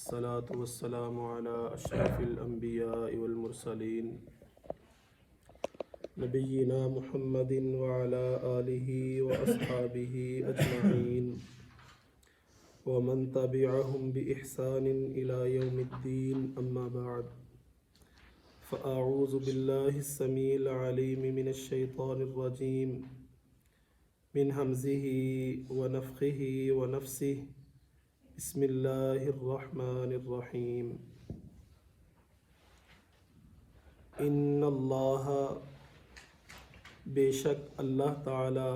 الصلاة والسلام على أشرف الأنبياء والمرسلين نبينا محمد وعلى آله وأصحابه أجمعين ومن تبعهم بإحسان إلى يوم الدين أما بعد فأعوذ بالله السميع العليم من الشيطان الرجيم من همزه ونفخه ونفسه بسم اللہ الرحمن الرحیم ان اللہ بے شک اللہ تعالی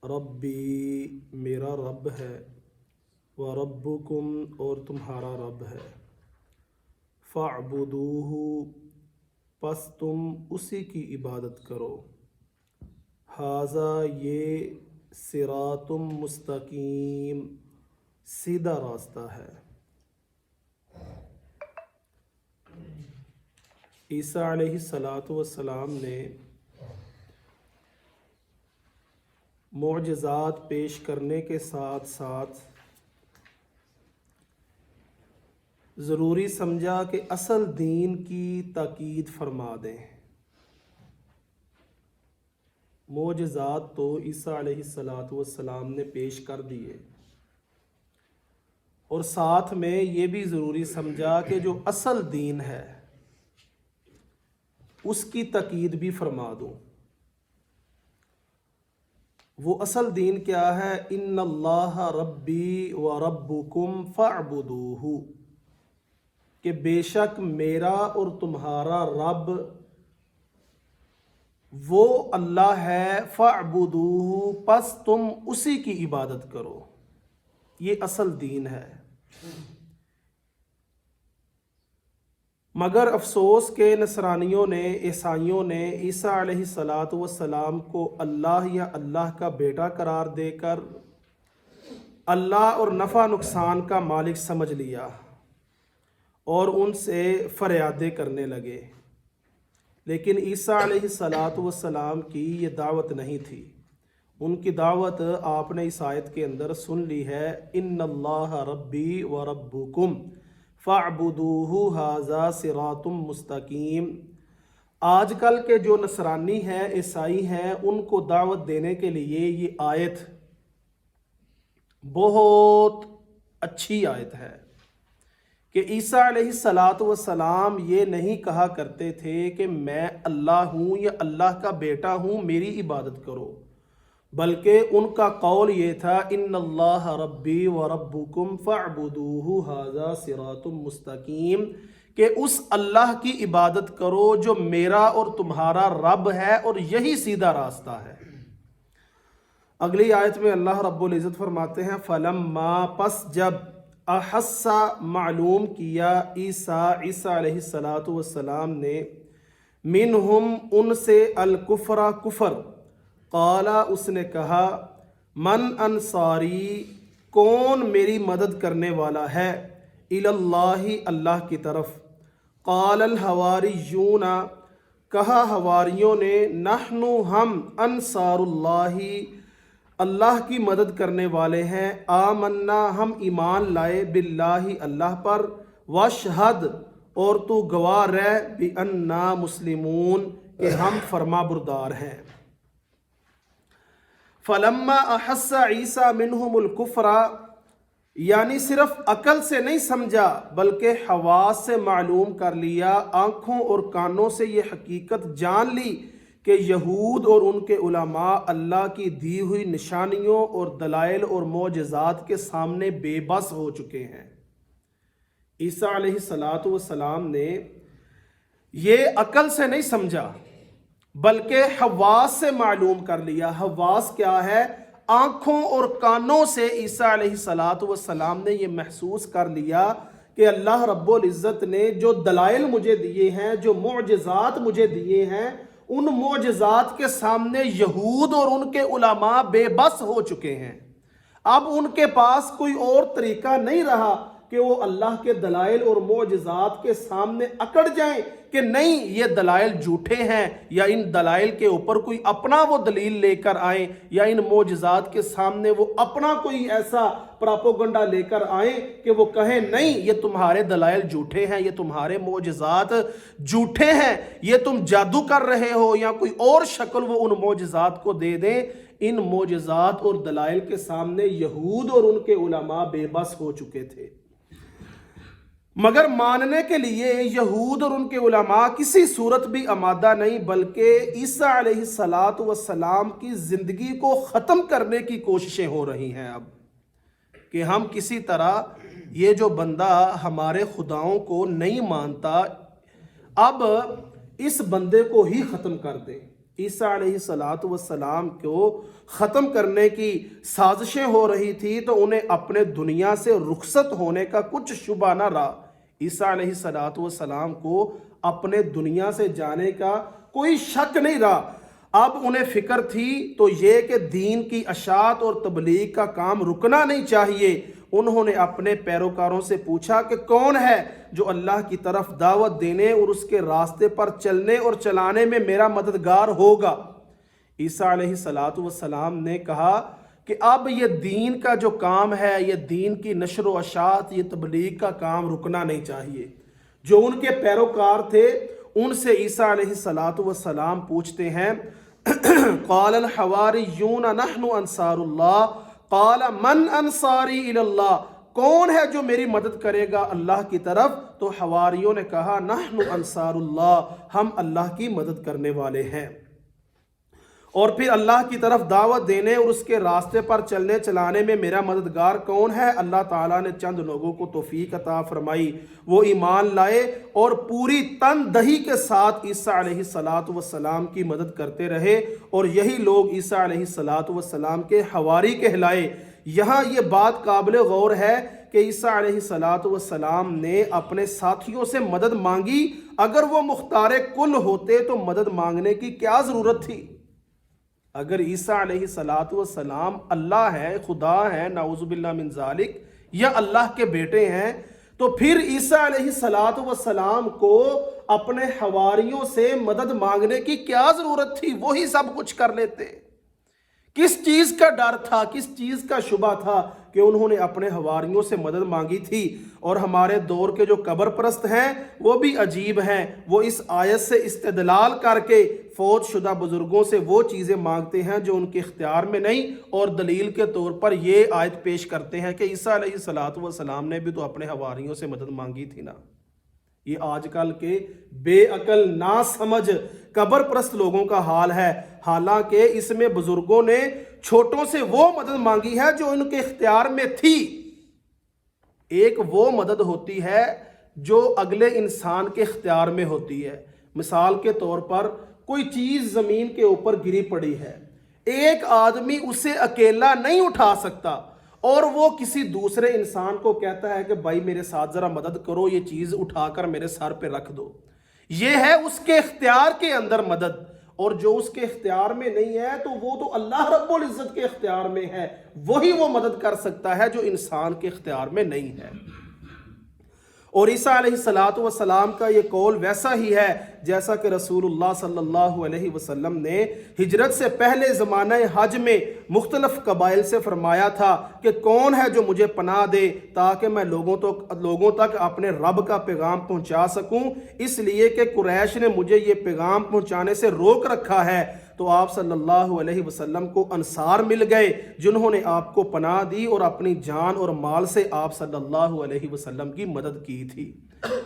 ربی میرا رب ہے وربکم اور تمہارا رب ہے فاعبدوہ پس تم اسی کی عبادت کرو ھذا یہ صراط مستقیم سیدھا راستہ ہے۔ عیسیٰ علیہ السلام نے معجزات پیش کرنے کے ساتھ ساتھ ضروری سمجھا کہ اصل دین کی تاکید فرما دیں۔ معجزات تو عیسیٰ علیہ السلام نے پیش کر دیے اور ساتھ میں یہ بھی ضروری سمجھا کہ جو اصل دین ہے اس کی تاکید بھی فرما دوں۔ وہ اصل دین کیا ہے؟ ان اللہ ربی و ربکم فاعبدوہ، کہ بے شک میرا اور تمہارا رب وہ اللہ ہے، فاعبدوہ پس تم اسی کی عبادت کرو، یہ اصل دین ہے۔ مگر افسوس کہ نصرانیوں نے، عیسائیوں نے عیسیٰ علیہ السلام کو اللہ یا اللہ کا بیٹا قرار دے کر اللہ اور نفع نقصان کا مالک سمجھ لیا اور ان سے فریادیں کرنے لگے، لیکن عیسیٰ علیہ السلام کی یہ دعوت نہیں تھی۔ ان کی دعوت آپ نے اس آیت کے اندر سن لی ہے، ان اللہ ربی و ربکم فاعبدوہ ھذا صراط مستقیم۔ آج کل کے جو نصرانی ہیں، عیسائی ہیں، ان کو دعوت دینے کے لیے یہ آیت بہت اچھی آیت ہے کہ عیسیٰ علیہ السلام یہ نہیں کہا کرتے تھے کہ میں اللہ ہوں یا اللہ کا بیٹا ہوں، میری عبادت کرو، بلکہ ان کا قول یہ تھا، ان اللہ ربی و ربکم فاعبدوہ ھذا صراط مستقیم، کہ اس اللہ کی عبادت کرو جو میرا اور تمہارا رب ہے اور یہی سیدھا راستہ ہے۔ اگلی آیت میں اللہ رب العزت فرماتے ہیں، فلما پس جب احس معلوم کیا عیسیٰ علیہ السلام نے منہم ان سے الکفر کفر، قالا اس نے کہا، من انصاری کون میری مدد کرنے والا ہے، اللہ اللہ کی طرف، قال الحواریون کہا حواریوں نے، نحن ہم انصار اللہ اللہ کی مدد کرنے والے ہیں، آمنا ہم ایمان لائے، باللہ اللہ پر، واشہد اور تو گواہ رہ، بأننا مسلمون کہ ہم فرما بردار ہیں۔ فلما احس عیسیٰ منہم الکفر، یعنی صرف عقل سے نہیں سمجھا بلکہ حواس سے معلوم کر لیا، آنکھوں اور کانوں سے یہ حقیقت جان لی کہ یہود اور ان کے علماء اللہ کی دی ہوئی نشانیوں اور دلائل اور معجزات کے سامنے بے بس ہو چکے ہیں۔ عیسیٰ علیہ السلام نے یہ عقل سے نہیں سمجھا بلکہ حواس سے معلوم کر لیا۔ حواس کیا ہے؟ آنکھوں اور کانوں سے عیسیٰ علیہ السلام نے یہ محسوس کر لیا کہ اللہ رب العزت نے جو دلائل مجھے دیے ہیں، جو معجزات مجھے دیے ہیں، ان معجزات کے سامنے یہود اور ان کے علماء بے بس ہو چکے ہیں۔ اب ان کے پاس کوئی اور طریقہ نہیں رہا کہ وہ اللہ کے دلائل اور معجزات کے سامنے اکڑ جائیں کہ نہیں یہ دلائل جھوٹے ہیں، یا ان دلائل کے اوپر کوئی اپنا وہ دلیل لے کر آئیں، یا ان معجزات کے سامنے وہ اپنا کوئی ایسا پراپوگنڈا لے کر آئیں کہ وہ کہیں نہیں یہ تمہارے دلائل جھوٹے ہیں، یہ تمہارے معجزات جھوٹے ہیں، یہ تم جادو کر رہے ہو، یا کوئی اور شکل وہ ان معجزات کو دے دیں۔ ان معجزات اور دلائل کے سامنے یہود اور ان کے علماء بے بس ہو چکے تھے، مگر ماننے کے لیے یہود اور ان کے علماء کسی صورت بھی آمادہ نہیں، بلکہ عیسیٰ علیہ السلام کی زندگی کو ختم کرنے کی کوششیں ہو رہی ہیں اب، کہ ہم کسی طرح یہ جو بندہ ہمارے خداؤں کو نہیں مانتا، اب اس بندے کو ہی ختم کر دیں۔ عیسیٰ علیہ السلام کو ختم کرنے کی سازشیں ہو رہی تھی، تو انہیں اپنے دنیا سے رخصت ہونے کا کچھ شبہ نہ رہا۔ عیسیٰ علیہ السلام کو اپنے دنیا سے جانے کا کوئی شک نہیں رہا۔ اب انہیں فکر تھی تو یہ کہ دین کی اشاعت اور تبلیغ کا کام رکنا نہیں چاہیے۔ انہوں نے اپنے پیروکاروں سے پوچھا کہ کون ہے جو اللہ کی طرف دعوت دینے اور اس کے راستے پر چلنے اور چلانے میں میرا مددگار ہوگا؟ عیسیٰ علیہ السلام نے کہا کہ اب یہ دین کا جو کام ہے، یہ دین کی نشر و اشاعت، یہ تبلیغ کا کام رکنا نہیں چاہیے۔ جو ان کے پیروکار تھے ان سے عیسیٰ علیہ السلام پوچھتے ہیں قال الحواریون نحن انصار اللہ قال من انصاری الی اللہ، کون ہے جو میری مدد کرے گا اللہ کی طرف؟ تو حواریوں نے کہا نحن انصار اللہ، ہم اللہ کی مدد کرنے والے ہیں۔ اور پھر اللہ کی طرف دعوت دینے اور اس کے راستے پر چلنے چلانے میں میرا مددگار کون ہے؟ اللہ تعالیٰ نے چند لوگوں کو توفیق عطا فرمائی، وہ ایمان لائے اور پوری تن دہی کے ساتھ عیسیٰ علیہ السلام کی مدد کرتے رہے، اور یہی لوگ عیسیٰ علیہ السلام کے حواری کہلائے۔ یہاں یہ بات قابل غور ہے کہ عیسیٰ علیہ السلام نے اپنے ساتھیوں سے مدد مانگی، اگر وہ مختار کل ہوتے تو مدد مانگنے کی کیا ضرورت تھی؟ اگر عیسیٰ علیہ السلام اللہ ہے، خدا ہے، نعوذ باللہ من ذالک، یا اللہ کے بیٹے ہیں، تو پھر عیسیٰ علیہ السلام کو اپنے حواریوں سے مدد مانگنے کی کیا ضرورت تھی؟ وہی سب کچھ کر لیتے۔ کس چیز کا ڈر تھا، کس چیز کا شبہ تھا کہ انہوں نے اپنے حواریوں سے مدد مانگی تھی؟ اور ہمارے دور کے جو قبر پرست ہیں وہ بھی عجیب ہیں، وہ اس آیت سے استدلال کر کے فوت شدہ بزرگوں سے وہ چیزیں مانگتے ہیں جو ان کے اختیار میں نہیں، اور دلیل کے طور پر یہ آیت پیش کرتے ہیں کہ عیسیٰ علیہ السلام نے بھی تو اپنے حواریوں سے مدد مانگی تھی نا۔ یہ آج کل کے بے عقل نا سمجھ قبر پرست لوگوں کا حال ہے، حالانکہ اس میں بزرگوں نے چھوٹوں سے وہ مدد مانگی ہے جو ان کے اختیار میں تھی۔ ایک وہ مدد ہوتی ہے جو اگلے انسان کے اختیار میں ہوتی ہے۔ مثال کے طور پر کوئی چیز زمین کے اوپر گری پڑی ہے، ایک آدمی اسے اکیلا نہیں اٹھا سکتا، اور وہ کسی دوسرے انسان کو کہتا ہے کہ بھائی میرے ساتھ ذرا مدد کرو، یہ چیز اٹھا کر میرے سر پہ رکھ دو۔ یہ ہے اس کے اختیار کے اندر مدد، اور جو اس کے اختیار میں نہیں ہے تو وہ تو اللہ رب العزت کے اختیار میں ہے، وہی وہ مدد کر سکتا ہے جو انسان کے اختیار میں نہیں ہے۔ اور عیسیٰ علیہ السلام کا یہ قول ویسا ہی ہے جیسا کہ رسول اللہ صلی اللہ علیہ وسلم نے ہجرت سے پہلے زمانہ حج میں مختلف قبائل سے فرمایا تھا کہ کون ہے جو مجھے پناہ دے تاکہ میں لوگوں تک اپنے رب کا پیغام پہنچا سکوں، اس لیے کہ قریش نے مجھے یہ پیغام پہنچانے سے روک رکھا ہے۔ تو آپ صلی اللہ علیہ وسلم کو انصار مل گئے جنہوں نے آپ کو پناہ دی اور اپنی جان اور مال سے آپ صلی اللہ علیہ وسلم کی مدد کی تھی۔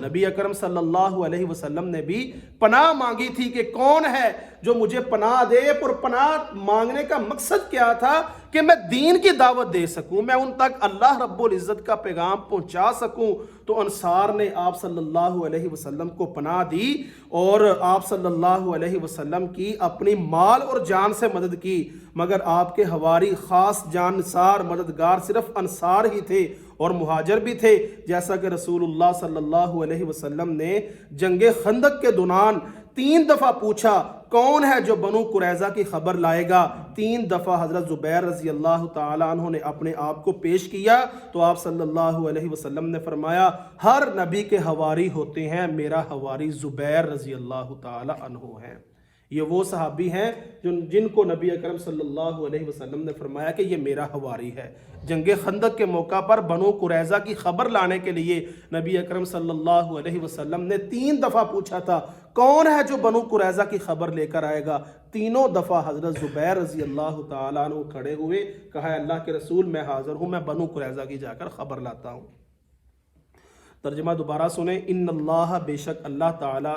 نبی اکرم صلی اللہ علیہ وسلم نے بھی پناہ مانگی تھی کہ کون ہے جو مجھے پناہ دے، اور پناہ مانگنے کا مقصد کیا تھا کہ میں دین کی دعوت دے سکوں، میں ان تک اللہ رب العزت کا پیغام پہنچا سکوں۔ تو انصار نے آپ صلی اللہ علیہ وسلم کو پناہ دی اور آپ صلی اللہ علیہ وسلم کی اپنی مال اور جان سے مدد کی، مگر آپ کے حواری خاص جانصار مددگار صرف انصار ہی تھے اور مہاجر بھی تھے، جیسا کہ رسول اللہ صلی اللہ علیہ وسلم نے جنگ خندق کے دوران 3 دفعہ پوچھا کون ہے جو بنو قریظہ کی خبر لائے گا؟ 3 دفعہ حضرت زبیر رضی اللہ تعالیٰ عنہ نے اپنے آپ کو پیش کیا تو آپ صلی اللہ علیہ وسلم نے فرمایا ہر نبی کے حواری ہوتے ہیں، میرا حواری زبیر رضی اللہ تعالیٰ عنہ ہیں۔ یہ وہ صحابی ہیں جن کو نبی اکرم صلی اللہ علیہ وسلم نے فرمایا کہ یہ میرا حواری ہے۔ جنگ خندق کے موقع پر بنو قریظہ کی خبر لانے کے لیے نبی اکرم صلی اللہ علیہ وسلم نے 3 دفعہ پوچھا تھا کون ہے جو بنو قریظہ کی خبر لے کر آئے گا؟ تینوں دفعہ حضرت زبیر رضی اللہ تعالیٰ عنہ کھڑے ہوئے، کہا اللہ کے رسول میں حاضر ہوں، میں بنو قریظہ کی جا کر خبر لاتا ہوں۔ ترجمہ دوبارہ سنیں، ان اللہ، بے شک اللہ تعالیٰ